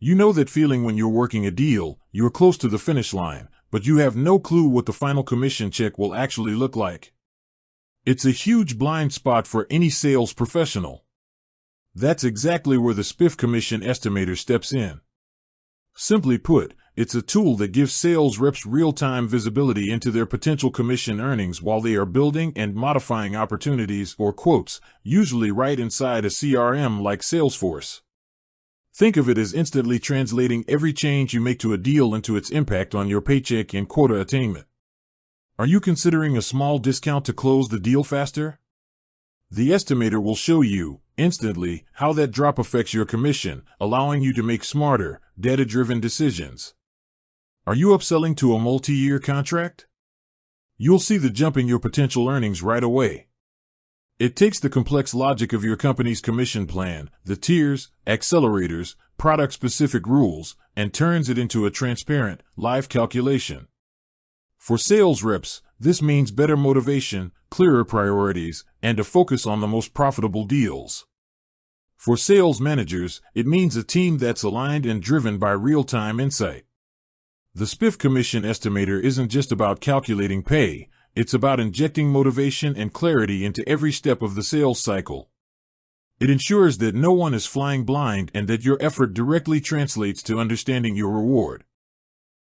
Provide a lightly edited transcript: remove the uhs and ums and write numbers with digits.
You know that feeling when you're working a deal, you're close to the finish line, but you have no clue what the final commission check will actually look like. It's a huge blind spot for any sales professional. That's exactly where the Spiff Commission Estimator steps in. Simply put, it's a tool that gives sales reps real-time visibility into their potential commission earnings while they are building and modifying opportunities or quotes, usually right inside a CRM like Salesforce. Think of it as instantly translating every change you make to a deal into its impact on your paycheck and quota attainment. Are you considering a small discount to close the deal faster? The estimator will show you, instantly, how that drop affects your commission, allowing you to make smarter, data-driven decisions. Are you upselling to a multi-year contract? You'll see the jump in your potential earnings right away. It takes the complex logic of your company's commission plan, the tiers, accelerators, product-specific rules, and turns it into a transparent, live calculation. For sales reps, this means better motivation, clearer priorities, and a focus on the most profitable deals. For sales managers, it means a team that's aligned and driven by real-time insight. The Spiff Commission Estimator isn't just about calculating pay, it's about injecting motivation and clarity into every step of the sales cycle. It ensures that no one is flying blind and that your effort directly translates to understanding your reward.